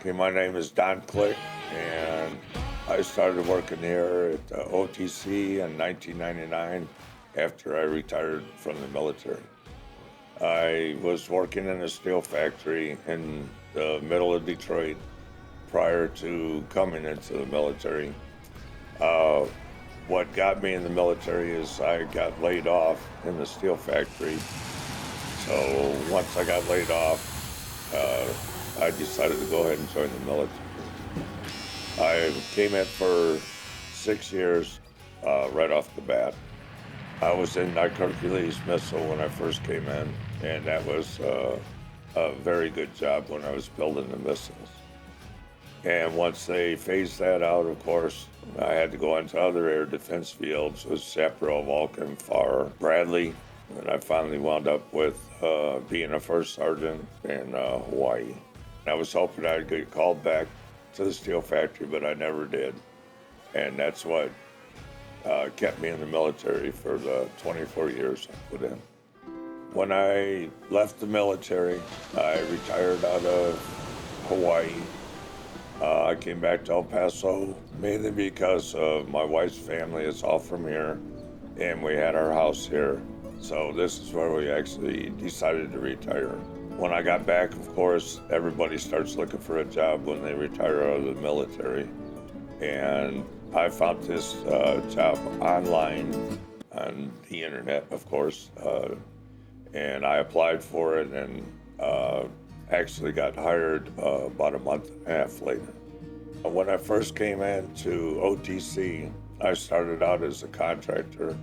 Okay, my name is Don Click, and I started working here at OTC in 1999 after I retired from the military. I was working in a steel factory in the middle of Detroit prior to coming into the military. Uh, what got me in the military is I got laid off in the steel factory. So once I got laid off, I decided to go ahead and join the military. I came in for 6 years right off the bat. I was in night Hercules missile when I first came in, and that was a very good job when I was building the missiles. And once they phased that out, of course, I had to go into other air defense fields with Chaparral, Vulcan, FAR, Bradley, and I finally wound up with being a first sergeant in Hawaii. I was hoping I'd get called back to the steel factory, but I never did. And that's what kept me in the military for the 24 years I put in. When I left the military, I retired out of Hawaii. I came back to El Paso mainly because of my wife's family is all from here, and we had our house here. So this is where we actually decided to retire. When I got back, of course, everybody starts looking for a job when they retire out of the military. And I found this job online on the internet, of course, and I applied for it and actually got hired about a month and a half later. When I first came into OTC, I started out as a contractor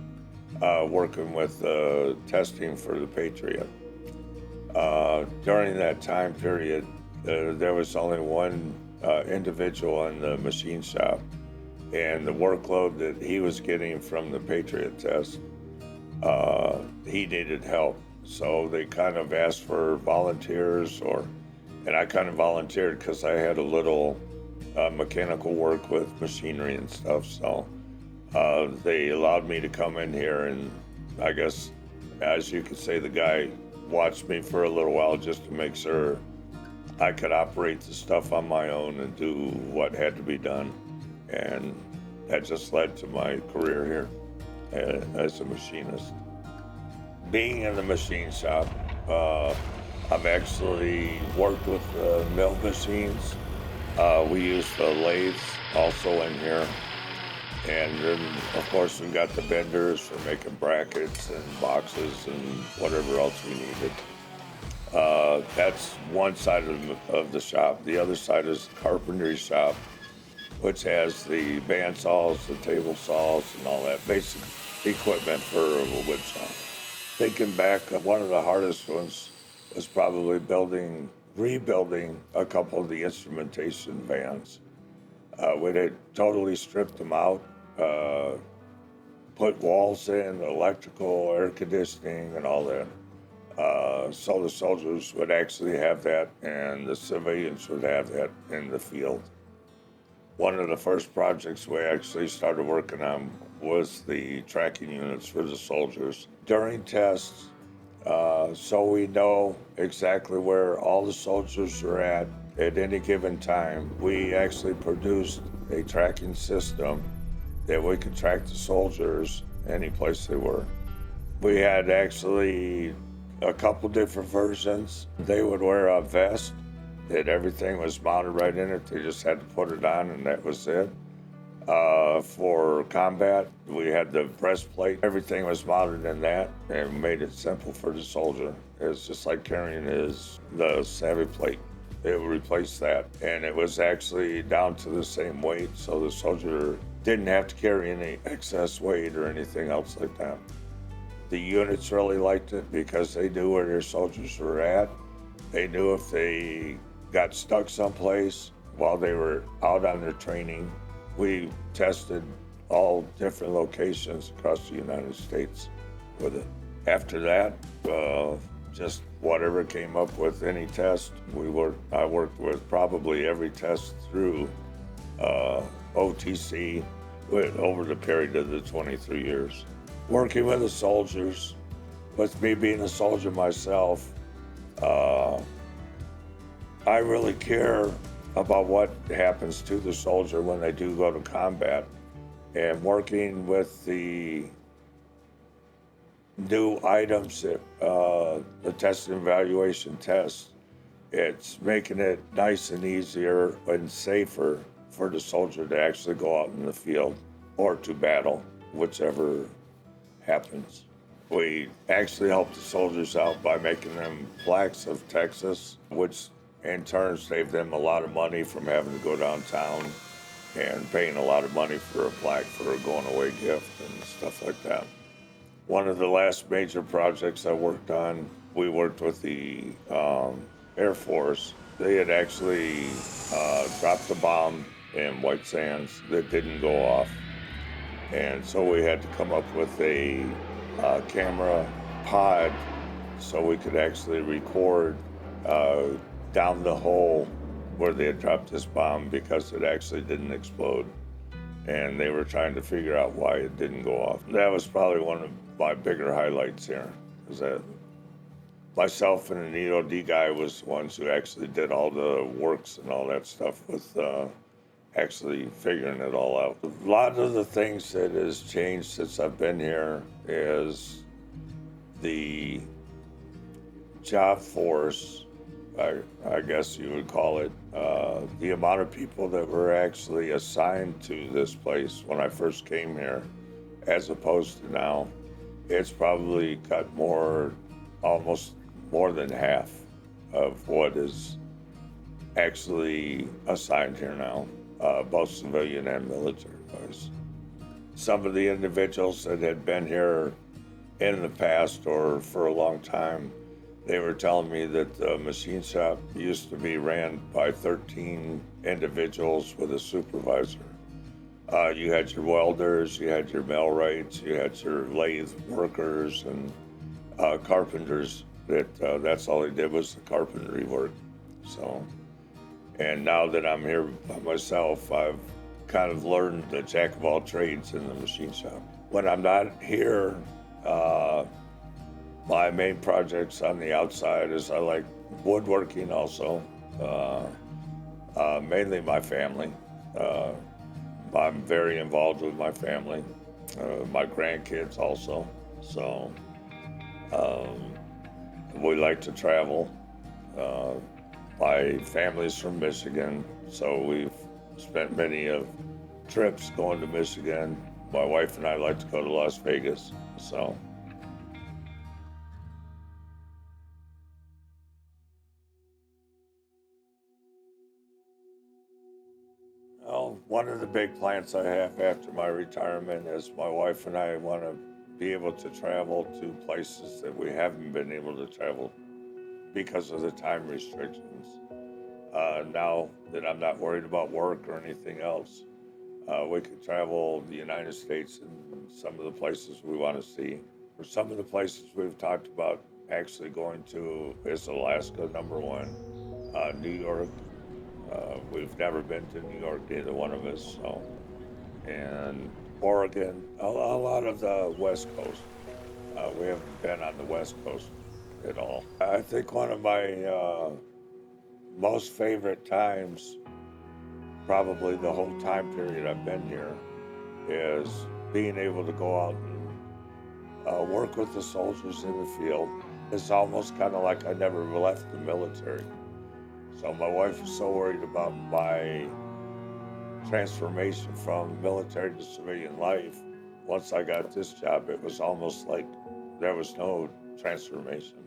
working with testing for the Patriot. During that time period, there was only one individual in the machine shop, and the workload that he was getting from the Patriot test, he needed help. So they kind of asked for volunteers, and I kind of volunteered because I had a little mechanical work with machinery and stuff. So they allowed me to come in here, and I guess, as you could say, the guy watched me for a little while just to make sure I could operate the stuff on my own and do what had to be done. And that just led to my career here as a machinist. Being in the machine shop, I've actually worked with mill machines. We use the lathes also in here. And then, of course, we've got the benders for making brackets and boxes and whatever else we needed. That's one side of the shop. The other side is the carpentry shop, which has the band saws, the table saws, and all that basic equipment for a wood shop. Thinking back, one of the hardest ones was probably rebuilding a couple of the instrumentation vans. We had totally stripped them out, put walls in, electrical, air conditioning, and all that. So the soldiers would actually have that, and the civilians would have that in the field. One of the first projects we actually started working on was the tracking units for the soldiers. During tests, so we know exactly where all the soldiers are at any given time, we actually produced a tracking system that we could track the soldiers any place they were. We had actually a couple different versions. They would wear a vest that everything was mounted right in it. They just had to put it on and that was it. For combat, we had the breastplate. Everything was mounted in that and made it simple for the soldier. It's just like carrying the savvy plate. It would replace that. And it was actually down to the same weight, so the soldier didn't have to carry any excess weight or anything else like that. The units really liked it because they knew where their soldiers were at. They knew if they got stuck someplace while they were out on their training. We tested all different locations across the United States with it. After that, just whatever came up with any test, I worked with probably every test through OTC over the period of the 23 years. Working with the soldiers, with me being a soldier myself, I really care about what happens to the soldier when they do go to combat, and working with the new items that the test and evaluation test. It's making it nice and easier and safer for the soldier to actually go out in the field or to battle, whichever happens. We actually help the soldiers out by making them plaques of Texas, which in turn saved them a lot of money from having to go downtown and paying a lot of money for a plaque for a going away gift and stuff like that. One of the last major projects I worked on, we worked with the Air Force. They had actually dropped a bomb in White Sands that didn't go off. And so we had to come up with a camera pod so we could actually record down the hole where they had dropped this bomb because it actually didn't explode. And they were trying to figure out why it didn't go off. That was probably one of my bigger highlights here, is that myself and an EOD guy was the ones who actually did all the works and all that stuff with actually figuring it all out. A lot of the things that has changed since I've been here is the job force, I guess you would call it, the amount of people that were actually assigned to this place when I first came here, as opposed to now. It's probably cut almost more than half of what is actually assigned here now, both civilian and military-wise. Some of the individuals that had been here in the past or for a long time, they were telling me that the machine shop used to be ran by 13 individuals with a supervisor. You had your welders, you had your millwrights, you had your lathe workers and carpenters. That's all they did was the carpentry work. So, and now that I'm here by myself, I've kind of learned the jack of all trades in the machine shop. When I'm not here, my main projects on the outside is I like woodworking also, mainly my family. I'm very involved with my family, my grandkids also. So we like to travel. My family's from Michigan, so we've spent many of trips going to Michigan. My wife and I like to go to Las Vegas, so. Well, one of the big plans I have after my retirement is my wife and I want to be able to travel to places that we haven't been able to travel because of the time restrictions. Now that I'm not worried about work or anything else, we could travel the United States and some of the places we want to see. For some of the places we've talked about actually going to is Alaska, number one, New York. We've never been to New York, neither one of us, so. And Oregon, a lot of the West Coast. We haven't been on the West Coast at all. I think one of my most favorite times, probably the whole time period I've been here, is being able to go out and work with the soldiers in the field. It's almost kind of like I never left the military. So my wife was so worried about my transformation from military to civilian life. Once I got this job, it was almost like there was no transformation.